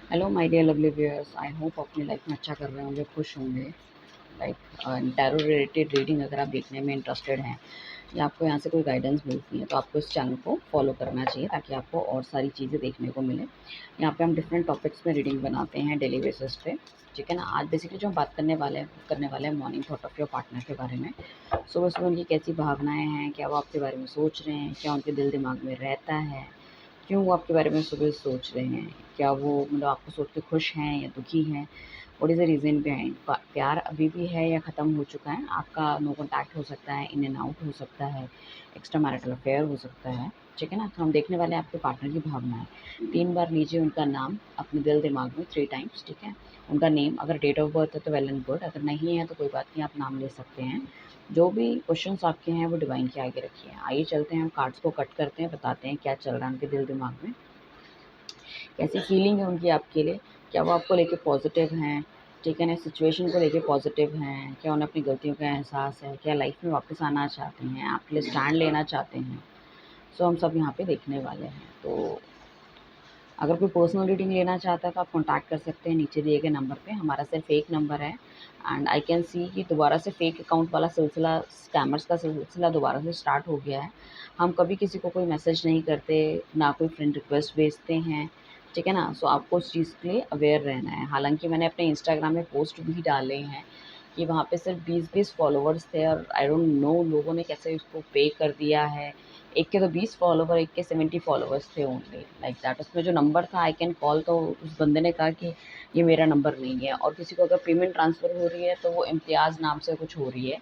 Hello my dear lovely viewers, I hope अपनी life में अच्छा कर रहे होंगे, खुश होंगे। लाइक टैरो रिलेटेड रीडिंग अगर आप देखने में इंटरेस्टेड हैं या आपको यहाँ से कोई गाइडेंस मिलती है तो आपको इस चैनल को फॉलो करना चाहिए ताकि आपको और सारी चीज़ें देखने को मिले। यहाँ पे हम डिफरेंट टॉपिक्स में रीडिंग बनाते हैं डेली बेसिस पे। ठीक है ना। आज बेसिकली जो हम बात करने वाले हैं morning thought of your partner के बारे में। सुबह सुबह उनकी कैसी भावनाएं हैं, क्या वो आपके बारे में सोच रहे हैं, क्या उनके दिल दिमाग में रहता है, क्यों वो आपके बारे में सुबह सोच रहे हैं, क्या वो मतलब आपको सोच के खुश हैं या दुखी हैं, what is the reason behind. प्यार अभी भी है या ख़त्म हो चुका है, आपका नो कॉन्टैक्ट हो सकता है, इन एंड आउट हो सकता है, एक्स्ट्रा मैरिटल अफेयर हो सकता है। ठीक है ना। तो हम देखने वाले हैं आपके पार्टनर की भावनाएं। 3 बार लीजिए उनका नाम अपने दिल दिमाग में 3 टाइम्स। ठीक है। उनका नेम, अगर डेट ऑफ बर्थ है तो वेल एंड गुड, अगर नहीं है तो कोई बात नहीं, आप नाम ले सकते हैं। जो भी क्वेश्चंस आपके हैं वो डिवाइन के आगे रखिए। आइए चलते हैं, हम कार्ड्स को कट करते हैं, बताते हैं क्या चल रहा है उनके दिल दिमाग में, कैसी फीलिंग है उनकी आपके लिए, क्या वो आपको लेके पॉजिटिव हैं। ठीक है ना। सिचुएशन को लेके पॉजिटिव हैं, क्या उन्हें अपनी गलतियों का एहसास है, क्या लाइफ में वापस आना चाहते हैं, आपके लिए स्टैंड लेना चाहते हैं। सो हम सब यहाँ पे देखने वाले हैं। तो अगर कोई पर्सनल रीडिंग लेना चाहता है तो आप कॉन्टैक्ट कर सकते हैं नीचे दिए गए नंबर पे। हमारा सिर्फ एक नंबर है एंड आई कैन सी कि दोबारा से फेक अकाउंट वाला सिलसिला, स्कैमर्स का सिलसिला दोबारा से स्टार्ट हो गया है। हम कभी किसी को कोई मैसेज नहीं करते, ना कोई फ्रेंड रिक्वेस्ट भेजते हैं। ठीक है ना। सो आपको उस चीज़ के लिए अवेयर रहना है। हालांकि मैंने अपने इंस्टाग्राम में पोस्ट भी डाले हैं कि वहाँ पे सिर्फ 20-20 फॉलोवर्स थे और आई डोंट नो लोगों ने कैसे उसको पे कर दिया है। एक के तो 20 फॉलोवर, एक के 70 फॉलोवर्स थे ओनली, लाइक दैट। उसमें जो नंबर था आई कैन कॉल, तो उस बंदे ने कहा कि ये मेरा नंबर नहीं है। और किसी को अगर पेमेंट ट्रांसफ़र हो रही है तो वो इम्तियाज़ नाम से कुछ हो रही है।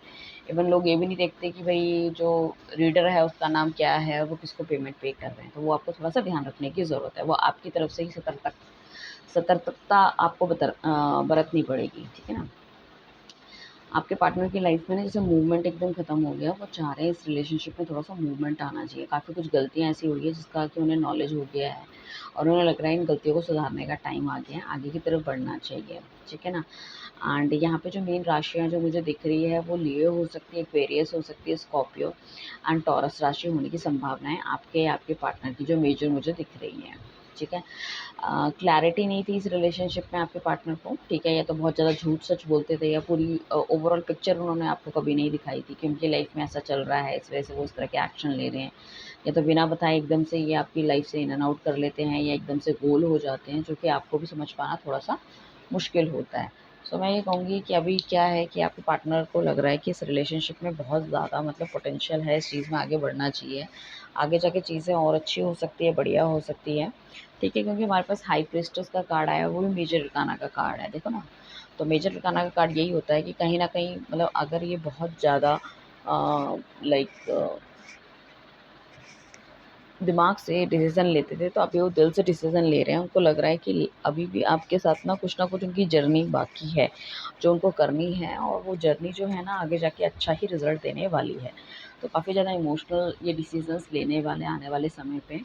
इवन लोग ये भी नहीं देखते कि भाई जो रीडर है उसका नाम क्या है और वो किसको पेमेंट पे कर रहे हैं। तो वो आपको थोड़ा सा ध्यान रखने की ज़रूरत है। वो आपकी तरफ से ही सतर्कता आपको बरतनी पड़ेगी। ठीक है ना। आपके पार्टनर की लाइफ में ना जैसे मूवमेंट एकदम ख़त्म हो गया, वो चाह रहे हैं इस रिलेशनशिप में थोड़ा सा मूवमेंट आना चाहिए। काफ़ी कुछ गलतियाँ ऐसी हुई है जिसका कि उन्हें नॉलेज हो गया है और उन्हें लग रहा है इन गलतियों को सुधारने का टाइम आ गया है, आगे की तरफ बढ़ना चाहिए। ठीक है ना। एंड यहाँ पे जो मेन राशियाँ जो मुझे दिख रही है वो लियो हो सकती है, एक्वेरियस हो सकती है, स्कॉर्पियो एंड टॉरस राशि होने की संभावना है आपके पार्टनर की, जो मेजर मुझे दिख रही है। ठीक है। क्लैरिटी नहीं थी इस रिलेशनशिप में आपके पार्टनर को। ठीक है। या तो बहुत ज़्यादा झूठ सच बोलते थे, या पूरी ओवरऑल पिक्चर उन्होंने आपको कभी नहीं दिखाई थी कि उनकी लाइफ में ऐसा चल रहा है, इस वजह से वो इस तरह के एक्शन ले रहे हैं। या तो बिना बताए एकदम से ये आपकी लाइफ से इन एंड आउट कर लेते हैं, या एकदम से गोल हो जाते हैं, जो कि आपको भी समझ पाना थोड़ा सा मुश्किल होता है। सो मैं ये कहूँगी कि अभी क्या है कि आपके पार्टनर को लग रहा है कि इस रिलेशनशिप में बहुत ज़्यादा मतलब पोटेंशियल है, इस चीज़ में आगे बढ़ना चाहिए। आगे जाके चीज़ें और अच्छी हो सकती है, बढ़िया हो सकती है। ठीक है। क्योंकि हमारे पास हाई प्रीस्टेस का कार्ड आया है, वो भी मेजर अरकाना का कार्ड है, देखो ना। तो मेजर अरकाना का कार्ड यही होता है कि कहीं न कहीं मतलब अगर ये बहुत ज़्यादा लाइक दिमाग से डिसीज़न लेते थे, तो अभी वो दिल से डिसीज़न ले रहे हैं। उनको लग रहा है कि अभी भी आपके साथ ना कुछ उनकी जर्नी बाकी है, जो उनको करनी है, और वो जर्नी जो है ना आगे जाके अच्छा ही रिज़ल्ट देने वाली है। तो काफ़ी ज़्यादा इमोशनल ये डिसीज़न्स लेने वाले आने वाले समय पे।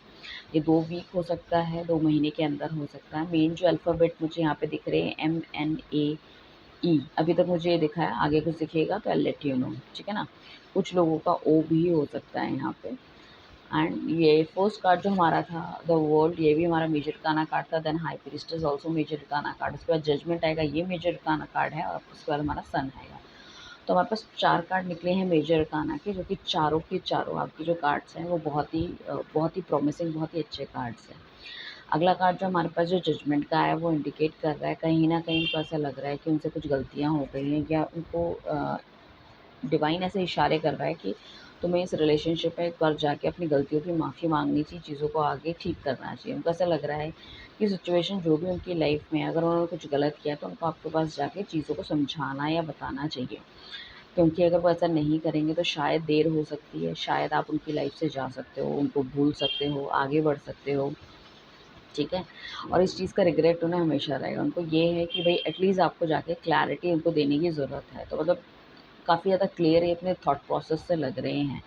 ये 2 वीक हो सकता है, 2 महीने के अंदर हो सकता है। मेन जो अल्फ़ाबेट मुझे यहाँ पे दिख रहे हैं MNAE, अभी तक मुझे ये दिखा है, आगे कुछ दिखेगा तो I will let you know. ठीक है ना। कुछ लोगों का O भी हो सकता है यहाँ पे। एंड ये फर्स्ट कार्ड जो हमारा था द वर्ल्ड, ये भी हमारा मेजर काना कार्ड था। Then high priest is also major arcana card. उसके बाद जजमेंट आएगा, ये मेजर काना कार्ड है, और उसके बाद हमारा सन आएगा। तो हमारे पास 4 कार्ड निकले हैं मेजर काना के, जो कि चारों के चारों आपके जो कार्ड्स हैं वो बहुत ही प्रॉमिसिंग, बहुत ही अच्छे कार्ड्स हैं। अगला कार्ड जो हमारे पास जो जजमेंट का है वो इंडिकेट कर रहा है कहीं ना कहीं उनको ऐसा लग रहा है कि उनसे कुछ गलतियां हो गई हैं, या उनको डिवाइन ऐसे इशारे कर रहा है कि तुम्हें इस रिलेशनशिप में एक बार जाके अपनी गलतियों की माफ़ी मांगनी चाहिए, चीज़ों को आगे ठीक करना चाहिए। उनको ऐसा लग रहा है कि सिचुएशन जो भी उनकी लाइफ में अगर उन्होंने कुछ गलत किया तो उनको आपके पास जाके चीज़ों को समझाना या बताना चाहिए। क्योंकि अगर वो ऐसा नहीं करेंगे तो शायद देर हो सकती है, शायद आप उनकी लाइफ से जा सकते हो, उनको भूल सकते हो, आगे बढ़ सकते हो। ठीक है। और इस चीज़ का रिग्रेट उन्हें हमेशा रहेगा। उनको ये है कि भाई एटलीस्ट आपको जाके क्लैरिटी उनको देने की ज़रूरत है। तो मतलब काफ़ी ज़्यादा क्लियर ये अपने थॉट प्रोसेस से लग रहे हैं।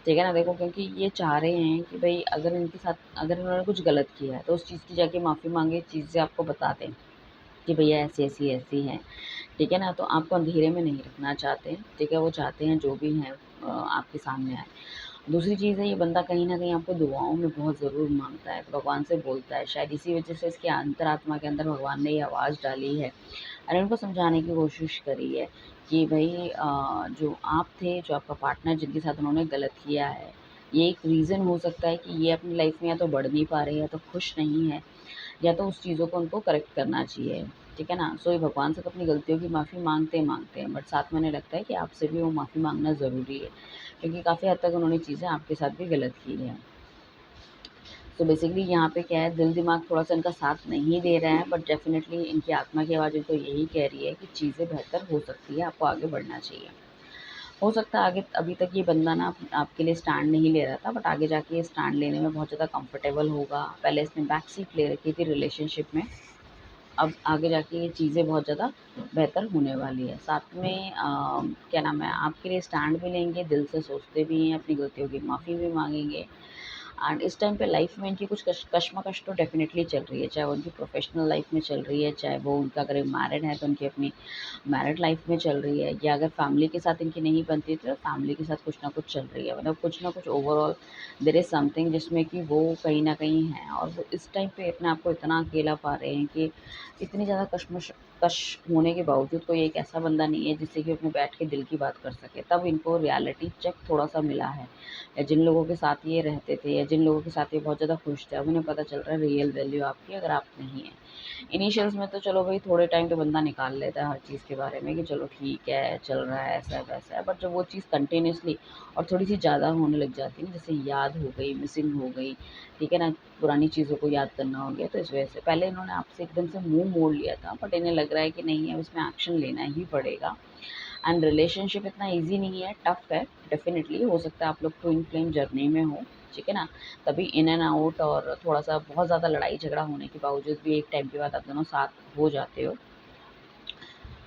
ठीक है ना। देखो, क्योंकि ये चाह रहे हैं कि भई अगर इनके साथ अगर इन्होंने कुछ गलत किया है तो उस चीज़ की जाके माफ़ी माँगे, चीज़ें आपको बता दें कि भैया ऐसी-ऐसी है। ठीक है ना। तो आपको अंधेरे में नहीं रखना चाहते हैं। ठीक है। वो चाहते हैं जो भी है आपके सामने आए। दूसरी चीज़ है, ये बंदा कहीं न कहीं आपको दुआओं में बहुत ज़रूर माँगता है, भगवान से बोलता है। शायद इसी वज़ह से इसकी अंतरात्मा के अंदर भगवान ने ये आवाज़ डाली है और उनको समझाने की कोशिश करी है कि भई जो आप थे, जो आपका पार्टनर जिनके साथ उन्होंने गलत किया है, ये एक रीज़न हो सकता है कि ये अपनी लाइफ़ में या तो बढ़ नहीं पा रहे हैं या तो खुश नहीं है, या तो उस चीज़ों को उनको करेक्ट करना चाहिए, ठीक है ना? सो ये भगवान से तो अपनी गलतियों की माफ़ी माँगते हैं, बट साथ में उन्हें लगता है कि आपसे भी वो माफ़ी माँगना ज़रूरी है, क्योंकि काफ़ी हद तक उन्होंने चीज़ें आपके साथ भी गलत की हैं। तो बेसिकली यहाँ पे क्या है, दिल-दिमाग थोड़ा-सा इनका साथ नहीं दे रहा है, बट डेफ़िनेटली इनकी आत्मा की आवाज़ इनको यही कह रही है कि चीज़ें बेहतर हो सकती है, आपको आगे बढ़ना चाहिए। हो सकता है आगे अभी तक ये बंदा ना आपके लिए स्टैंड नहीं ले रहा था, बट आगे जाके ये स्टैंड लेने में बहुत ज़्यादा कंफर्टेबल होगा। पहले इसने बैक सीट ले रखी थी रिलेशनशिप में, अब आगे जाके ये चीज़ें बहुत ज़्यादा बेहतर होने वाली है। साथ में क्या नाम है, आपके लिए स्टैंड भी लेंगे, दिल से सोचते भी हैं, अपनी गलतियों की माफ़ी भी माँगेंगे। एंड इस टाइम पे लाइफ में इनकी कुछ कशमकश तो डेफ़िनेटली चल रही है, चाहे वो उनकी प्रोफ़ेशनल लाइफ में चल रही है, चाहे वो उनका अगर मैरिड है तो उनकी अपनी मैरिड लाइफ में चल रही है, या अगर फैमिली के साथ इनकी नहीं बनती तो फैमिली के साथ कुछ ना कुछ चल रही है, मतलब कुछ ना कुछ ओवरऑल देयर इज़ समथिंग जिसमें कि वो कहीं न कहीं है, और वो इस टाइम पे अपने आप को इतना अकेला पा रहे हैं कि इतनी ज़्यादा कश होने के बावजूद कोई एक ऐसा बंदा नहीं है जिससे कि अपने बैठ के दिल की बात कर सके। तब इनको रियलिटी चेक थोड़ा-सा मिला है, या जिन लोगों के साथ ये रहते थे या जिन लोगों के साथ ये बहुत ज़्यादा खुश थे, अब उन्हें पता चल रहा है रियल वैल्यू आपकी अगर आप नहीं है। इनिशियल्स में तो चलो भई थोड़े टाइम तो बंदा निकाल लेता है हर चीज़ के बारे में कि चलो ठीक है, चल रहा है, ऐसा है, वैसा है। बट जब वो चीज़ कंटिन्यूअसली और थोड़ी-सी ज़्यादा होने लग जाती है ना, जैसे याद हो गई, मिसिंग हो गई, ठीक है ना? पुरानी चीज़ों को याद करना हो गया, तो इस वजह से पहले इन्होंने आपसे एकदम से मुँह मोड़ लिया था, बट इन्हें लग रहा है कि नहीं, अब इसमें एक्शन लेना ही पड़ेगा। एंड रिलेशनशिप इतना ईज़ी नहीं है, टफ़ है, डेफ़िनिटली हो सकता है आप लोग ट्विन फ्लेम जर्नी में हो, ठीक है ना? तभी इन एंड आउट और थोड़ा-सा बहुत ज़्यादा लड़ाई-झगड़ा होने के बावजूद भी एक टाइम के बाद आप दोनों साथ हो जाते हो।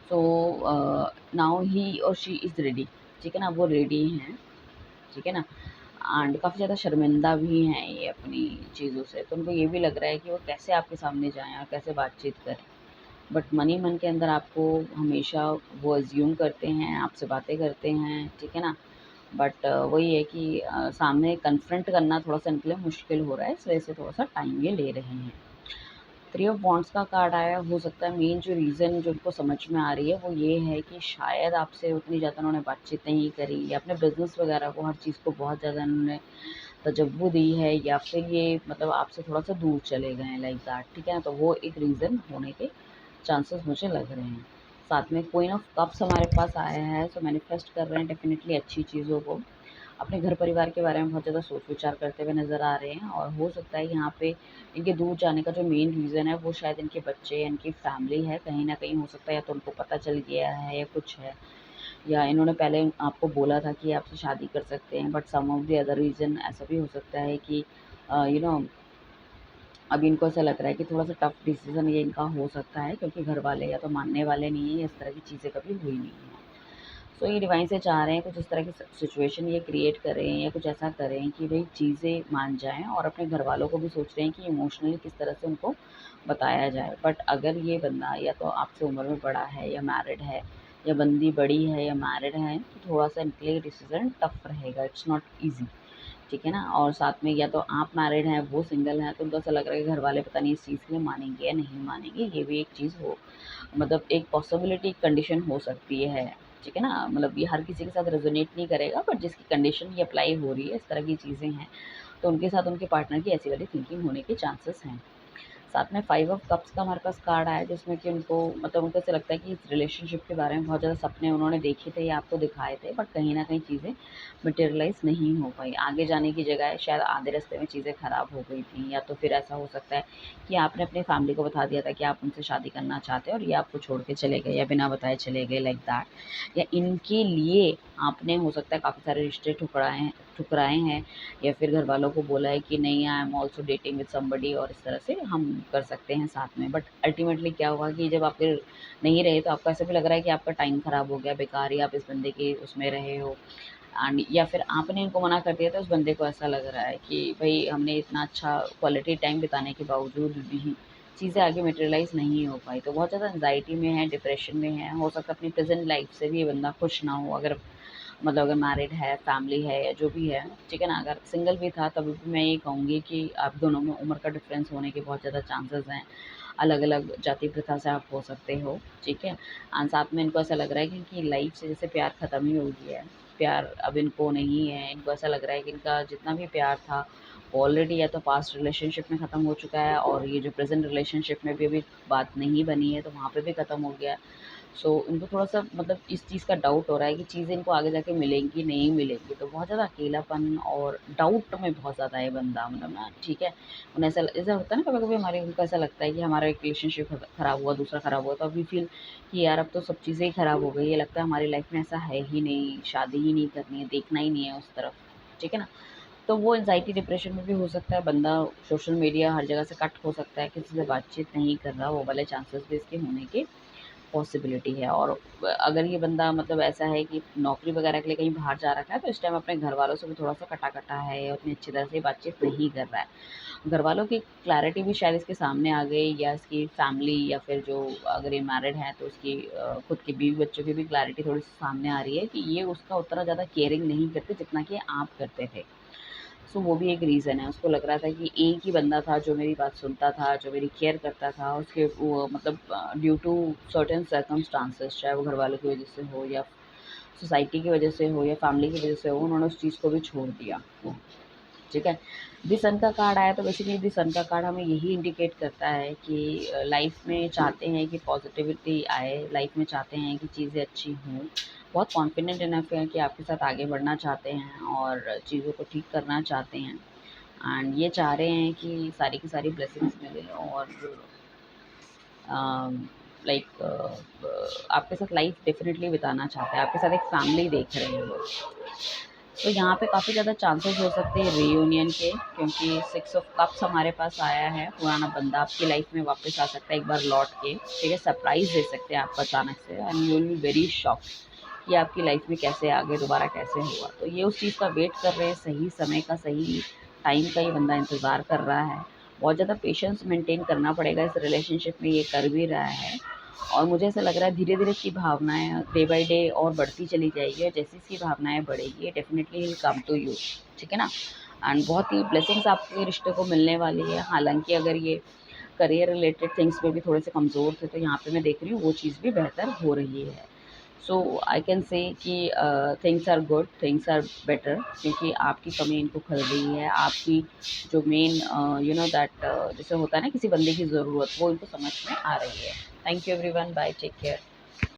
सो नाउ ही और शी इज़ रेडी, ठीक है ना? वो रेडी हैं, ठीक है ना? एंड काफ़ी ज़्यादा शर्मिंदा भी हैं ये अपनी चीज़ों से, तो उनको ये भी लग रहा है कि वो कैसे आपके सामने जाएँ और कैसे बातचीत करें। बट मन ही मन के अंदर आपको हमेशा वो अज़्यूम करते हैं, आपसे बातें करते हैं, ठीक है ना? बट वही है कि सामने कन्फ्रंट करना थोड़ा-सा इनके लिए मुश्किल हो रहा है, इस वजह से थोड़ा-सा टाइम ये ले रहे हैं। थ्री ऑफ वांड्स का कार्ड आया, हो सकता है मेन जो रीज़न जो उनको समझ में आ रही है वो ये है कि शायद आपसे उतनी ज़्यादा उन्होंने बातचीत नहीं करी, या अपने बिज़नेस वगैरह को, हर चीज़ को बहुत ज़्यादा उन्होंने तवज्जो दी है, या फिर ये मतलब आपसे थोड़ा-सा दूर चले गए हैं लाइक दैट, ठीक है ना? तो वो एक रीज़न होने के चांसेस मुझे लग रहे हैं। साथ में क्वीन ऑफ कप्स हमारे पास आया है, सो मैनिफेस्ट कर रहे हैं डेफ़िनिटली अच्छी चीज़ों को। अपने घर परिवार के बारे में बहुत ज़्यादा सोच विचार करते हुए नज़र आ रहे हैं, और हो सकता है यहाँ पे इनके दूर जाने का जो मेन रीज़न है वो शायद इनके बच्चे या इनकी फैमिली है, कहीं न कहीं हो सकता है, या तो उनको पता चल गया है या कुछ है, या इन्होंने पहले आपको बोला था कि आपसे शादी कर सकते हैं, but some of the other reason ऐसा भी हो सकता है कि यू नो अब इनको ऐसा लग रहा है कि थोड़ा-सा टफ डिसीज़न ये इनका हो सकता है, क्योंकि घर वाले या तो मानने वाले नहीं हैं, या इस तरह की चीज़ें कभी हुई नहीं हैं। सो ये डिवाइन से चाह रहे हैं कुछ इस तरह की सिचुएशन ये क्रिएट करें, या कुछ ऐसा करें कि भई चीज़ें मान जाएँ, और अपने घरवालों को भी सोच रहे हैं कि इमोशनली किस तरह से उनको बताया जाए। बट अगर ये बंदा या तो आपसे उम्र में बड़ा है या मैरिड है, या बंदी बड़ी है या मैरिड है, तो थोड़ा-सा इनके लिए डिसीज़न टफ रहेगा, इट्स नॉट ईज़ी। ठीक है ना? और साथ में या तो आप मैरिड हैं, वो सिंगल हैं, तो उनको ऐसा लग रहा है कि घरवाले पता नहीं इस चीज़ के लिए मानेंगे या नहीं मानेंगे, ये भी एक चीज़ हो, मतलब एक पॉसिबिलिटी कंडीशन हो सकती है, ठीक है ना? मतलब ये हर किसी के साथ रेज़ोनेट नहीं करेगा, बट जिसकी कंडीशन ये अप्लाई हो रही है, इस तरह की चीज़ें हैं, तो उनके साथ उनके पार्टनर की ऐसी वाली थिंकिंग होने के चांसेस हैं। साथ में 5 ऑफ कप्स का हमारे पास कार्ड आया, जिसमें कि उनको मतलब उनको ऐसा लगता है कि इस रिलेशनशिप के बारे में बहुत ज़्यादा सपने उन्होंने देखे थे या आपको दिखाए थे, बट कहीं न कहीं चीज़ें मटेरियलाइज़ नहीं हो पाई। आगे जाने की जगह शायद आधे रास्ते में चीज़ें ख़राब हो गई थी, या तो फिर ऐसा हो सकता है कि आपने अपनी फैमिली को बता दिया था कि आप उनसे शादी करना चाहते हैं, और ये आपको छोड़ के चले गए या बिना बताए चले गए लाइक दैट। या इनके लिए आपने हो सकता है काफ़ी सारे रिश्ते ठुकराए हैं, या फिर घरवालों को बोला है कि नहीं, I am also dating with somebody, और इस तरह से हम कर सकते हैं साथ में। बट अल्टीमेटली क्या हुआ कि जब आप फिर नहीं रहे, तो आपको ऐसा भी लग रहा है कि आपका टाइम ख़राब हो गया, बेकार ही आप इस बंदे के उसमें रहे हो, एंड या फिर आपने इनको मना कर दिया, तो उस बंदे को ऐसा लग रहा है कि भई हमने इतना अच्छा क्वालिटी टाइम बिताने के बावजूद भी चीज़ें आगे मटेरियलाइज़ नहीं हो पाई, तो बहुत ज़्यादा एंग्ज़ायटी में है, डिप्रेशन में है। हो सकता है अपनी प्रेज़ेंट लाइफ़ से भी ये बंदा खुश ना हो, अगर मतलब अगर मैरिड है, फैमिली है या जो भी है, ठीक है ना। अगर सिंगल भी था तभी भी मैं ये कहूँगी कि आप दोनों में उम्र का डिफरेंस होने के बहुत ज़्यादा चांसेस हैं। अलग-अलग जाति प्रथा से आप हो सकते हो, ठीक है। एंड साथ में इनको ऐसा लग रहा है कि इनकी लाइफ से जैसे प्यार ख़त्म ही हो गया है। प्यार अब इनको नहीं है, इनको ऐसा लग रहा है कि इनका जितना भी प्यार था वो ऑलरेडी या तो पास्ट रिलेशनशिप में ख़त्म हो चुका है, और ये जो प्रेज़ेंट रिलेशनशिप में भी अभी बात नहीं बनी है तो वहाँ पे भी ख़त्म हो गया है। सो इनको थोड़ा-सा मतलब इस चीज़ का डाउट हो रहा है कि चीज़ें इनको आगे जाके मिलेंगी, नहीं मिलेंगी। तो बहुत ज़्यादा अकेलापन और डाउट में बहुत ज़्यादा है बंदा, मतलब ना, ठीक है। उन्हें ऐसा होता है ना, कभी-कभी हमारे उनको ऐसा लगता है कि हमारा एक रिलेशनशिप खराब हुआ, दूसरा खराब हुआ, तो अब वी फ़ील कि यार अब तो सब चीज़ें ही खराब हो गई है, लगता है हमारी लाइफ़ में ऐसा है ही नहीं, शादी ही नहीं करनी है, देखना ही नहीं है उस तरफ, ठीक है ना? तो वो एंग्ज़ायटी डिप्रेशन में भी हो सकता है बंदा। सोशल मीडिया हर जगह से कट हो सकता है, किसी से बातचीत नहीं कर रहा, वो वाले चांसेस भी इसके होने के पॉसिबिलिटी है। और अगर ये बंदा मतलब ऐसा है कि नौकरी वगैरह के लिए कहीं बाहर जा रखा है, तो इस टाइम अपने घर वालों से भी थोड़ा-सा कटा-कटा है, उतनी अच्छी तरह से बातचीत नहीं कर रहा है। घर वालों की क्लैरिटी भी शायद इसके सामने आ गई, या इसकी फैमिली, या फिर जो अगर ये मैरिड है तो उसकी खुद की बीवी बच्चों की भी क्लैरिटी थोड़ी-सी सामने आ रही है कि ये उसका उतना ज़्यादा केयरिंग नहीं करते जितना कि आप करते थे। सो वो भी एक रीज़न है। उसको लग रहा था कि एक ही बंदा था जो मेरी बात सुनता था, जो मेरी केयर करता था, उसके वो मतलब ड्यू टू सर्टेन सर्कमस्टांसेस, चाहे वो घरवालों की वज़ह से हो या सोसाइटी की वज़ह से हो या फैमिली की वज़ह से हो, उन्होंने उस चीज़ को भी छोड़ दिया। ठीक है। द सन का कार्ड आया तो बेसिकली द सन का कार्ड हमें यही इंडिकेट करता है कि लाइफ में चाहते हैं कि पॉजिटिविटी आए, लाइफ में चाहते हैं कि चीज़ें अच्छी हों, बहुत कॉन्फिडेंट इनफ हैं कि आपके साथ आगे बढ़ना चाहते हैं और चीज़ों को ठीक करना चाहते हैं। एंड ये चाह रहे हैं कि सारी की सारी ब्लेसिंग्स मिले, और लाइक आपके साथ लाइफ डेफिनेटली बिताना चाहते हैं, आपके साथ एक फैमिली देख रहे हैं वो। तो यहाँ पे काफ़ी ज़्यादा चांसेस हो सकते हैं रीयूनियन के, क्योंकि 6 ऑफ कप्स हमारे पास आया है। पुराना बंदा आपकी लाइफ में वापस आ सकता है एक बार लौट के, ठीक है। सरप्राइज़ दे सकते हैं आपको अचानक से, and you will be very shocked कि आपकी लाइफ में कैसे आ गए, दोबारा कैसे हुआ। तो ये उस चीज़ का वेट कर रहे हैं, सही समय का, सही टाइम का ये बंदा इंतज़ार कर रहा है। बहुत ज़्यादा पेशेंस मेंटेन करना पड़ेगा इस रिलेशनशिप में, ये कर भी रहा है। और मुझे ऐसा लग रहा है धीरे-धीरे इसकी भावनाएँ डे बाय डे और बढ़ती चली जाएगी, और जैसे इसकी भावनाएँ बढ़ेगी definitely he will come to you, ठीक है ना? एंड बहुत ही ब्लेसिंग्स आपके रिश्ते को मिलने वाली है। हालाँकि अगर ये करियर रिलेटेड थिंग्स में भी थोड़े से कमज़ोर थे, तो यहाँ पे मैं देख रही हूँ वो चीज़ भी बेहतर हो रही है। सो आई कैन से कि things are good, things are better, क्योंकि आपकी कमी इनको खल रही है। आपकी जो मेन यू नो दैट जैसे होता है ना किसी बंदे की ज़रूरत, वो इनको समझ में आ रही है। Thank you everyone, bye, take care.